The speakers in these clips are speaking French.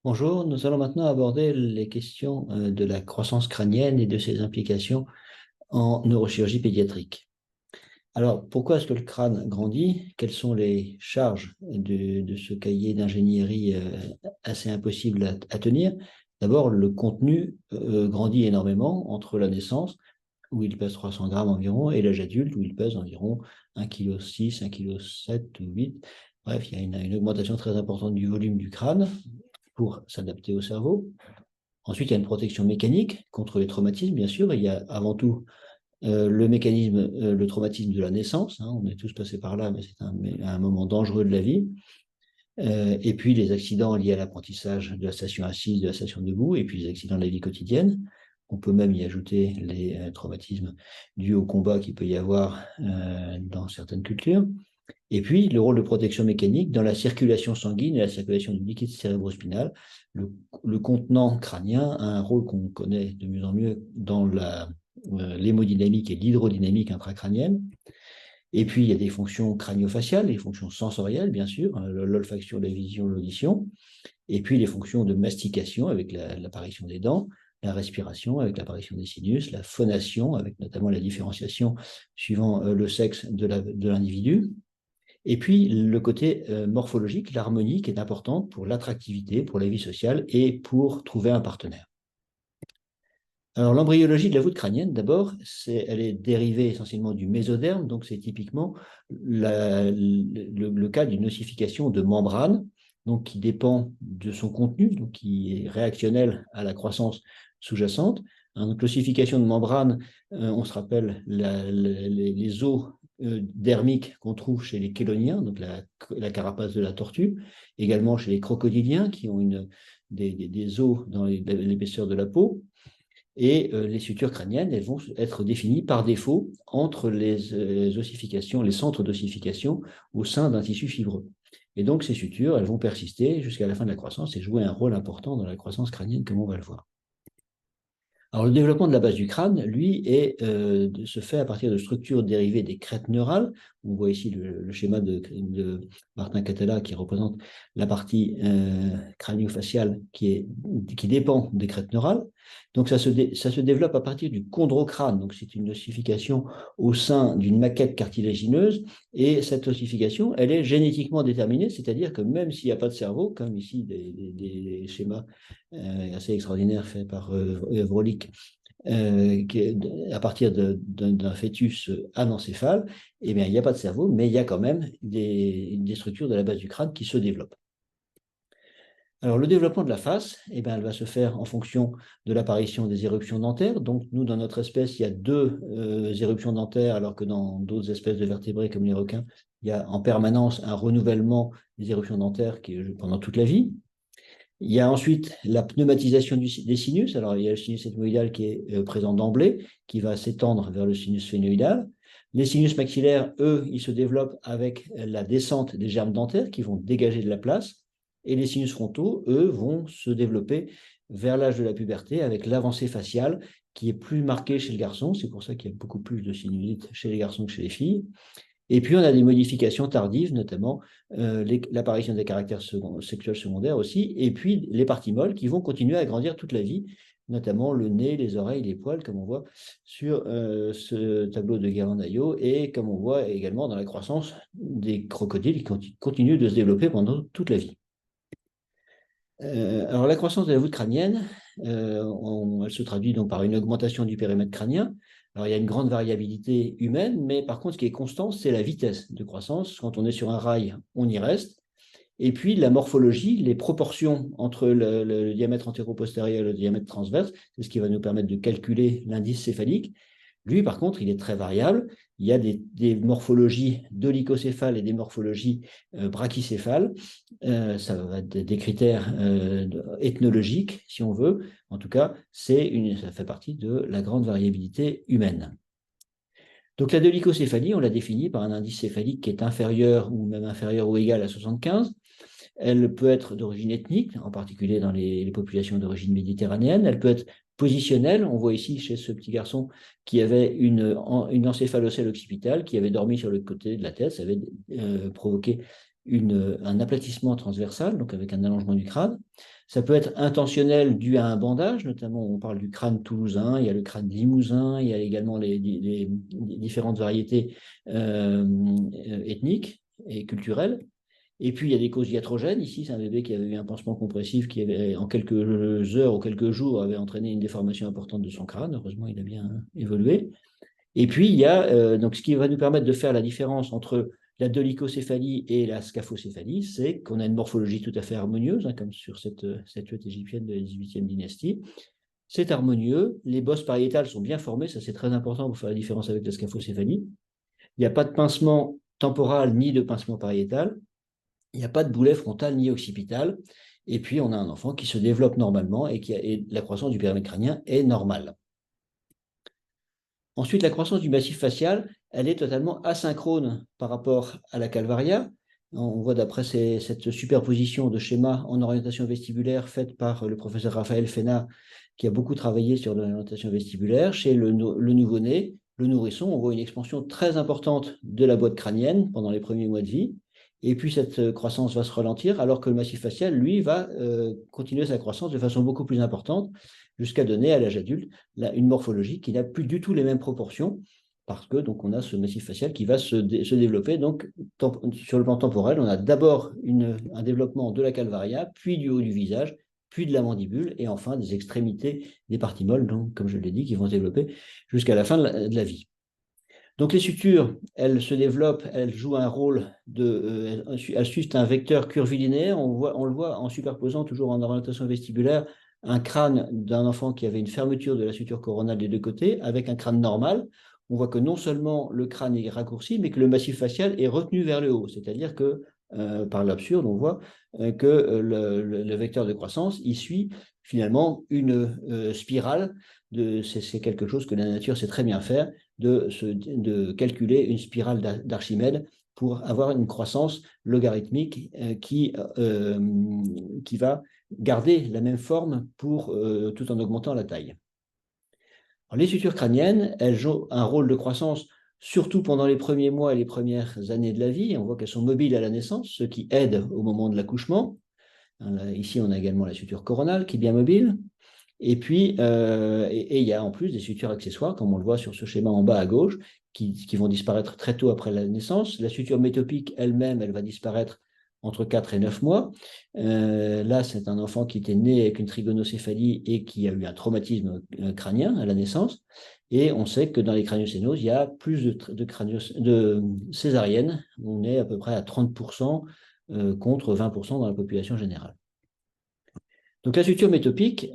Bonjour, nous allons maintenant aborder les questions de la croissance crânienne et de ses implications en neurochirurgie pédiatrique. Alors, pourquoi est-ce que le crâne grandit? Quelles sont les charges de ce cahier d'ingénierie assez impossible à tenir? D'abord, le contenu grandit énormément entre la naissance, où il pèse 300 grammes environ, et l'âge adulte, où il pèse environ 1,6 kg, 1,7 kg ou 8 kg. Bref, il y a une augmentation très importante du volume du crâne pour s'adapter au cerveau. Ensuite, il y a une protection mécanique contre les traumatismes, bien sûr. Il y a avant tout le mécanisme, le traumatisme de la naissance. On est tous passés par là, mais c'est un moment dangereux de la vie. Et puis les accidents liés à l'apprentissage de la station assise, de la station debout, et puis les accidents de la vie quotidienne. On peut même y ajouter les traumatismes dus au combat qu'il peut y avoir dans certaines cultures. Et puis, le rôle de protection mécanique dans la circulation sanguine et la circulation du liquide cérébrospinal. Le contenant crânien a un rôle qu'on connaît de mieux en mieux dans l'hémodynamique et l'hydrodynamique intracrânienne. Et puis, il y a des fonctions crânio-faciales, les fonctions sensorielles, bien sûr, l'olfaction, la vision, l'audition. Et puis, les fonctions de mastication avec l'apparition des dents, la respiration avec l'apparition des sinus, la phonation avec notamment la différenciation suivant le sexe de l'individu. Et puis, le côté morphologique, l'harmonie qui est importante pour l'attractivité, pour la vie sociale et pour trouver un partenaire. Alors, l'embryologie de la voûte crânienne, d'abord, elle est dérivée essentiellement du mésoderme, donc c'est typiquement le cas d'une ossification de membrane, donc qui dépend de son contenu, donc qui est réactionnel à la croissance sous-jacente. Donc, l'ossification de membrane, on se rappelle les os dermiques qu'on trouve chez les chéloniens, donc la carapace de la tortue, également chez les crocodiliens qui ont des os dans l'épaisseur de la peau. Et les sutures crâniennes, elles vont être définies par défaut entre les ossifications, les centres d'ossification au sein d'un tissu fibreux. Et donc, ces sutures, elles vont persister jusqu'à la fin de la croissance et jouer un rôle important dans la croissance crânienne, comme on va le voir. Alors, le développement de la base du crâne, lui, se fait à partir de structures dérivées des crêtes neurales. On voit ici le schéma de Martin Catella qui représente la partie crânio-faciale qui dépend des crêtes neurales. Donc, ça se développe à partir du chondrocrâne. Donc, c'est une ossification au sein d'une maquette cartilagineuse. Et cette ossification, elle est génétiquement déterminée, c'est-à-dire que même s'il n'y a pas de cerveau, comme ici des schémas assez extraordinaires faits par Vrolik, à partir d'un fœtus anencéphale, eh bien, il n'y a pas de cerveau, mais il y a quand même des structures de la base du crâne qui se développent. Alors, le développement de la face, eh bien, elle va se faire en fonction de l'apparition des éruptions dentaires. Donc, nous, dans notre espèce, il y a deux éruptions dentaires, alors que dans d'autres espèces de vertébrés, comme les requins, il y a en permanence un renouvellement des éruptions dentaires pendant toute la vie. Il y a ensuite la pneumatisation des sinus. Alors, il y a le sinus ethmoïdal qui est présent d'emblée, qui va s'étendre vers le sinus phénoïdal. Les sinus maxillaires, eux, ils se développent avec la descente des germes dentaires qui vont dégager de la place. Et les sinus frontaux, eux, vont se développer vers l'âge de la puberté avec l'avancée faciale qui est plus marquée chez le garçon. C'est pour ça qu'il y a beaucoup plus de sinusite chez les garçons que chez les filles. Et puis, on a des modifications tardives, notamment l'apparition des caractères sexuels secondaires aussi, et puis les parties molles qui vont continuer à grandir toute la vie, notamment le nez, les oreilles, les poils, comme on voit sur ce tableau de Ghirlandaio, et comme on voit également dans la croissance des crocodiles qui continuent de se développer pendant toute la vie. Alors, la croissance de la voûte crânienne, elle se traduit donc par une augmentation du périmètre crânien. Alors, il y a une grande variabilité humaine, mais par contre, ce qui est constant, c'est la vitesse de croissance. Quand on est sur un rail, on y reste. Et puis, la morphologie, les proportions entre le diamètre antéro-postérieur et le diamètre transverse, c'est ce qui va nous permettre de calculer l'indice céphalique. Lui, par contre, il est très variable. Il y a des morphologies dolichocéphales et des morphologies brachycéphales. Ça va être des critères ethnologiques, si on veut. En tout cas, ça fait partie de la grande variabilité humaine. Donc, la dolichocéphalie, on l'a définie par un indice céphalique qui est inférieur ou même inférieur ou égal à 75. Elle peut être d'origine ethnique, en particulier dans les populations d'origine méditerranéenne. Elle peut être positionnelle. On voit ici chez ce petit garçon qui avait une encéphalocèle occipitale, qui avait dormi sur le côté de la tête. Ça avait provoqué un aplatissement transversal, donc avec un allongement du crâne. Ça peut être intentionnel dû à un bandage, notamment on parle du crâne toulousain, il y a le crâne limousin, il y a également les différentes variétés ethniques et culturelles. Et puis, il y a des causes iatrogènes. Ici, c'est un bébé qui avait eu un pansement compressif qui, avait, en quelques heures ou quelques jours, avait entraîné une déformation importante de son crâne. Heureusement, il a bien évolué. Et puis, il y a donc ce qui va nous permettre de faire la différence entre la dolichocéphalie et la scaphocéphalie, c'est qu'on a une morphologie tout à fait harmonieuse, hein, comme sur cette statuette égyptienne de la 18e dynastie. C'est harmonieux, les bosses pariétales sont bien formées, ça c'est très important pour faire la différence avec la scaphocéphalie. Il n'y a pas de pincement temporal ni de pincement pariétal. Il n'y a pas de boulet frontal ni occipital. Et puis, on a un enfant qui se développe normalement et la croissance du périmètre crânien est normale. Ensuite, la croissance du massif facial, elle est totalement asynchrone par rapport à la calvaria. On voit d'après cette superposition de schémas en orientation vestibulaire faite par le professeur Raphaël Fena, qui a beaucoup travaillé sur l'orientation vestibulaire. Chez le nouveau-né, le nourrisson, on voit une expansion très importante de la boîte crânienne pendant les premiers mois de vie. Et puis, cette croissance va se ralentir, alors que le massif facial, lui, va continuer sa croissance de façon beaucoup plus importante, jusqu'à donner à l'âge adulte une morphologie qui n'a plus du tout les mêmes proportions, parce que donc on a ce massif facial qui va se développer. Donc, sur le plan temporel, on a d'abord un développement de la calvaria, puis du haut du visage, puis de la mandibule, et enfin des extrémités des parties molles, donc, comme je l'ai dit, qui vont se développer jusqu'à la fin de la vie. Donc les sutures, elles se développent, elles jouent un rôle elles suivent un vecteur curvilinéaire. On le voit en superposant toujours en orientation vestibulaire un crâne d'un enfant qui avait une fermeture de la suture coronale des deux côtés avec un crâne normal. On voit que non seulement le crâne est raccourci, mais que le massif facial est retenu vers le haut. C'est-à-dire que par l'absurde, on voit que le vecteur de croissance, il suit finalement une spirale. C'est quelque chose que la nature sait très bien faire, de calculer une spirale d'Archimède pour avoir une croissance logarithmique qui va garder la même forme tout en augmentant la taille. Alors, les sutures crâniennes, elles jouent un rôle de croissance surtout pendant les premiers mois et les premières années de la vie. On voit qu'elles sont mobiles à la naissance, ce qui aide au moment de l'accouchement. Ici, on a également la suture coronale qui est bien mobile. Et puis, il y a en plus des sutures accessoires, comme on le voit sur ce schéma en bas à gauche, qui vont disparaître très tôt après la naissance. La suture métopique elle-même, elle va disparaître entre 4 et 9 mois. Là, c'est un enfant qui était né avec une trigonocéphalie et qui a eu un traumatisme crânien à la naissance. Et on sait que dans les craniocénoses, il y a plus de césariennes. On est à peu près à 30% contre 20% dans la population générale. Donc la suture métopique,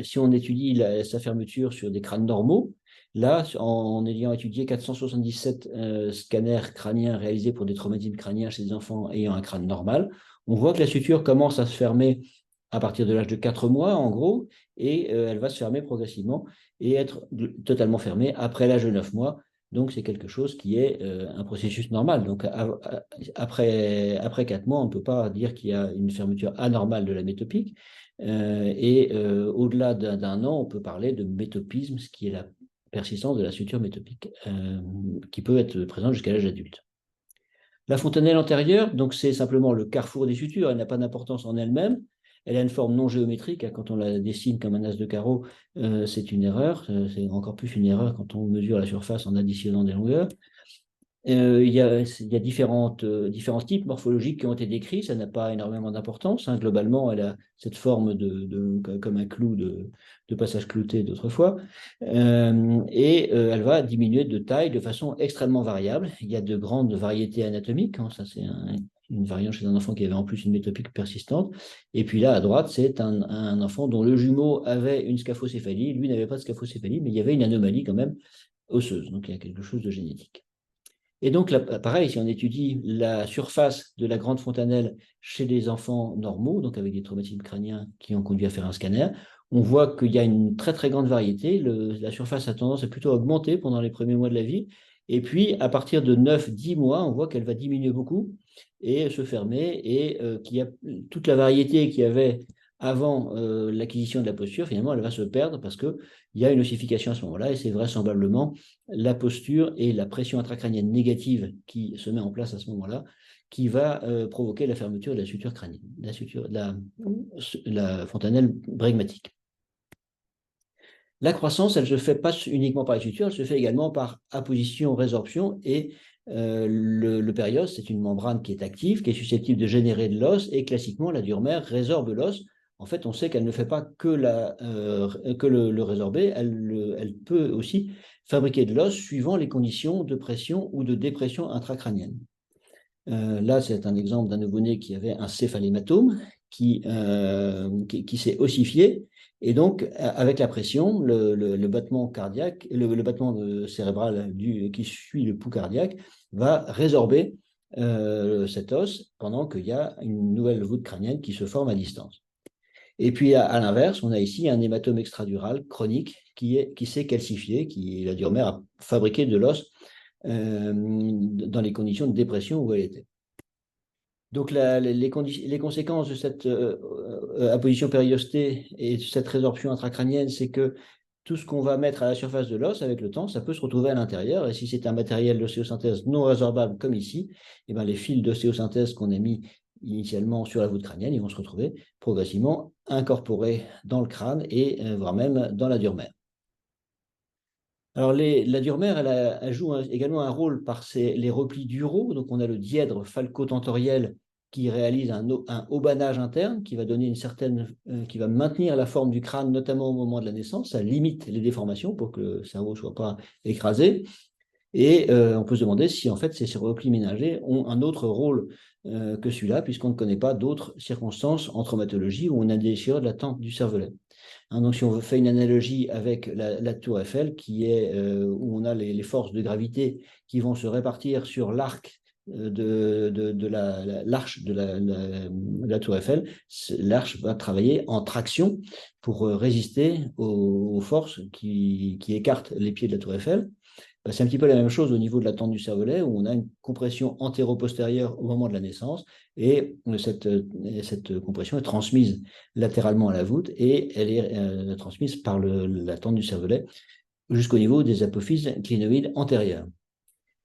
si on étudie sa fermeture sur des crânes normaux, là, en ayant étudié 477 scanners crâniens réalisés pour des traumatismes crâniens chez des enfants ayant un crâne normal, on voit que la suture commence à se fermer à partir de l'âge de 4 mois, en gros, et elle va se fermer progressivement et être totalement fermée après l'âge de 9 mois. Donc, c'est quelque chose qui est un processus normal. Donc, après 4 mois, on ne peut pas dire qu'il y a une fermeture anormale de la métopique. Au-delà d'un an, on peut parler de métopisme, ce qui est la persistance de la suture métopique, qui peut être présente jusqu'à l'âge adulte. La fontanelle antérieure, donc c'est simplement le carrefour des sutures, elle n'a pas d'importance en elle-même. Elle a une forme non géométrique. Quand on la dessine comme un as de carreau, c'est une erreur. C'est encore plus une erreur quand on mesure la surface en additionnant des longueurs. Il y a différents types morphologiques qui ont été décrits. Ça n'a pas énormément d'importance. Globalement, elle a cette forme comme un clou de passage clouté d'autrefois. Elle va diminuer de taille de façon extrêmement variable. Il y a de grandes variétés anatomiques. Ça, c'est une variante chez un enfant qui avait en plus une métopique persistante. Et puis là, à droite, c'est un enfant dont le jumeau avait une scaphocéphalie. Lui n'avait pas de scaphocéphalie, mais il y avait une anomalie quand même osseuse. Donc, il y a quelque chose de génétique. Et donc, là, pareil, si on étudie la surface de la grande fontanelle chez les enfants normaux, donc avec des traumatismes crâniens qui ont conduit à faire un scanner, on voit qu'il y a une très, très grande variété. La surface a tendance à plutôt augmenter pendant les premiers mois de la vie. Et puis, à partir de 9-10 mois, on voit qu'elle va diminuer beaucoup et se fermer, et qu'il y a toute la variété qu'il y avait avant l'acquisition de la posture, finalement, elle va se perdre parce qu'il y a une ossification à ce moment-là, et c'est vraisemblablement la posture et la pression intracrânienne négative qui se met en place à ce moment-là qui va provoquer la fermeture de la suture crânienne, la fontanelle bregmatique. La croissance, elle ne se fait pas uniquement par les sutures, elle se fait également par apposition, résorption, et le périos, c'est une membrane qui est active, qui est susceptible de générer de l'os, et classiquement, la dure-mère résorbe l'os. En fait, on sait qu'elle ne fait pas que le résorber, elle peut aussi fabriquer de l'os suivant les conditions de pression ou de dépression intracrânienne. Là, c'est un exemple d'un nouveau-né qui avait un céphalématome qui s'est ossifié. Et donc, avec la pression, le battement cardiaque, le battement cérébral qui suit le pouls cardiaque va résorber cet os pendant qu'il y a une nouvelle voûte crânienne qui se forme à distance. Et puis, à l'inverse, on a ici un hématome extradural chronique qui s'est calcifié, la dure-mère a fabriqué de l'os dans les conditions de dépression où elle était. Donc, les conséquences de cette apposition périostée et de cette résorption intracrânienne, c'est que tout ce qu'on va mettre à la surface de l'os, avec le temps, ça peut se retrouver à l'intérieur. Et si c'est un matériel d'ostéosynthèse non résorbable comme ici, eh ben, les fils d'ostéosynthèse qu'on a mis initialement sur la voûte crânienne, ils vont se retrouver progressivement incorporés dans le crâne et voire même dans la dure-mère. Alors, la dure-mère, elle joue également un rôle par les replis duraux. Donc, on a le dièdre falco-tentoriel qui réalise un haubanage interne qui va donner qui va maintenir la forme du crâne, notamment au moment de la naissance. Ça limite les déformations pour que le cerveau ne soit pas écrasé. Et on peut se demander si, en fait, ces replis ménagers ont un autre rôle que celui-là, puisqu'on ne connaît pas d'autres circonstances en traumatologie où on a des déchirures de la tente du cervelet. Donc, si on fait une analogie avec la tour Eiffel, où on a les forces de gravité qui vont se répartir sur l'arc de l'arche de la tour Eiffel, l'arche va travailler en traction pour résister aux forces qui écartent les pieds de la tour Eiffel. C'est un petit peu la même chose au niveau de la tente du cervelet, où on a une compression antéro-postérieure au moment de la naissance, et cette compression est transmise latéralement à la voûte, et elle est transmise par la tente du cervelet jusqu'au niveau des apophyses clinoïdes antérieures.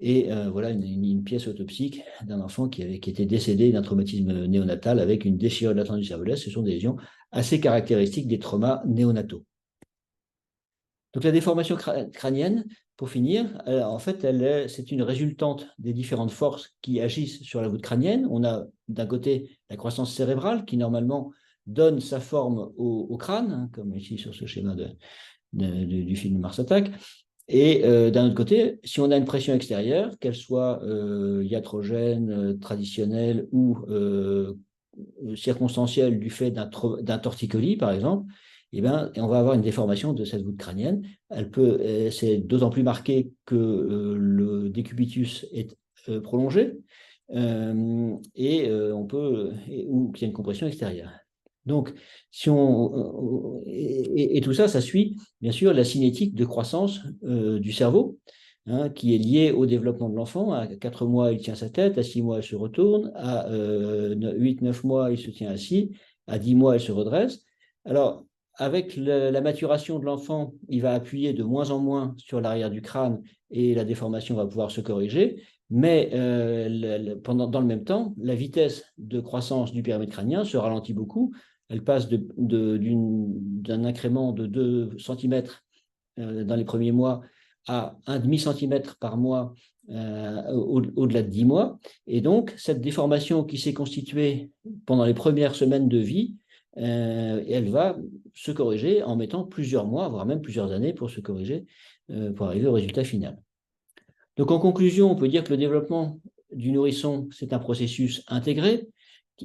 Et voilà une pièce autopsique d'un enfant qui était décédé d'un traumatisme néonatal avec une déchirure de la tente du cervelet. Ce sont des lésions assez caractéristiques des traumas néonataux. Donc la déformation crânienne, pour finir, en fait, c'est une résultante des différentes forces qui agissent sur la voûte crânienne. On a d'un côté la croissance cérébrale qui normalement donne sa forme au crâne, hein, comme ici sur ce schéma du film Mars Attack. Et d'un autre côté, si on a une pression extérieure, qu'elle soit iatrogène, traditionnelle ou circonstancielle du fait d'un torticolis, par exemple, eh ben, on va avoir une déformation de cette voûte crânienne. C'est d'autant plus marqué que le décubitus est prolongé ou qu'il y a une compression extérieure. Donc, et tout ça, ça suit bien sûr la cinétique de croissance du cerveau, hein, qui est liée au développement de l'enfant. À 4 mois, il tient sa tête, à 6 mois, il se retourne, à 8-9 mois, il se tient assis, à 10 mois, il se redresse. Alors, avec la maturation de l'enfant, il va appuyer de moins en moins sur l'arrière du crâne et la déformation va pouvoir se corriger. Mais dans le même temps, la vitesse de croissance du périmètre crânien se ralentit beaucoup. Elle passe d'un incrément de 2 cm dans les premiers mois à 1,5 cm par mois au-delà de 10 mois. Et donc, cette déformation qui s'est constituée pendant les premières semaines de vie, elle va se corriger en mettant plusieurs mois, voire même plusieurs années pour se corriger, pour arriver au résultat final. Donc, en conclusion, on peut dire que le développement du nourrisson, c'est un processus intégré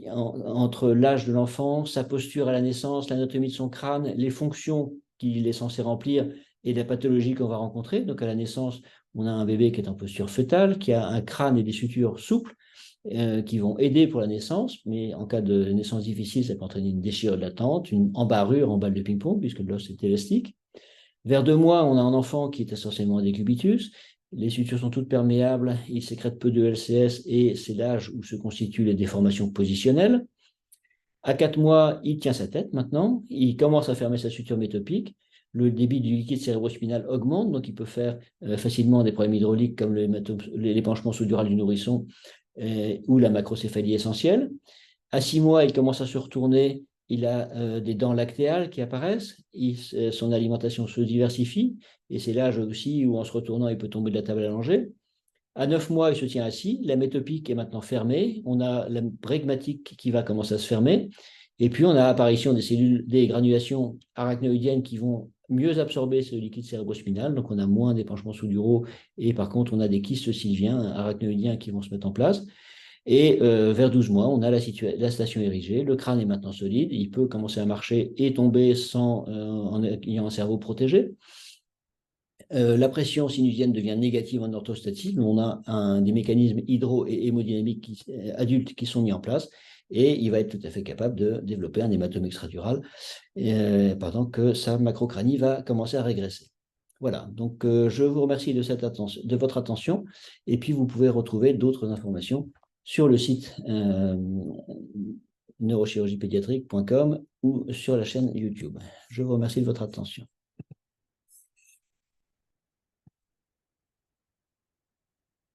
entre l'âge de l'enfant, sa posture à la naissance, l'anatomie de son crâne, les fonctions qu'il est censé remplir et la pathologie qu'on va rencontrer. Donc, à la naissance, on a un bébé qui est en posture fœtale, qui a un crâne et des sutures souples qui vont aider pour la naissance, mais en cas de naissance difficile, ça peut entraîner une déchirure latente, une embarrure en balle de ping-pong, puisque l'os est élastique. Vers 2 mois, on a un enfant qui est essentiellement un décubitus. Les sutures sont toutes perméables, il sécrète peu de LCS et c'est l'âge où se constituent les déformations positionnelles. À 4 mois, il tient sa tête maintenant, il commence à fermer sa suture métopique, le débit du liquide cérébrospinal augmente, donc il peut faire facilement des problèmes hydrauliques comme l'épanchement sous-dural du nourrisson ou la macrocéphalie essentielle. À 6 mois, il commence à se retourner, il a des dents lactéales qui apparaissent, son alimentation se diversifie, et c'est l'âge aussi où en se retournant, il peut tomber de la table allongée. À 9 mois, il se tient assis, la métopique est maintenant fermée, on a la bregmatique qui va commencer à se fermer, et puis on a l'apparition des cellules, des granulations arachnoïdiennes qui vont mieux absorber ce liquide cérébrospinal, donc on a moins d'épanchements sous-duraux, et par contre on a des kystes sylviens arachnoïdiens qui vont se mettre en place. Et vers 12 mois, on a la station érigée, le crâne est maintenant solide, il peut commencer à marcher et tomber en ayant un cerveau protégé. La pression sinusienne devient négative en orthostatisme. On a des mécanismes hydro- et hémodynamiques adultes qui sont mis en place et il va être tout à fait capable de développer un hématome extradural pendant que sa macrocranie va commencer à régresser. Voilà, donc je vous remercie de votre attention et puis vous pouvez retrouver d'autres informations sur le site neurochirurgiepédiatrique.com ou sur la chaîne YouTube. Je vous remercie de votre attention.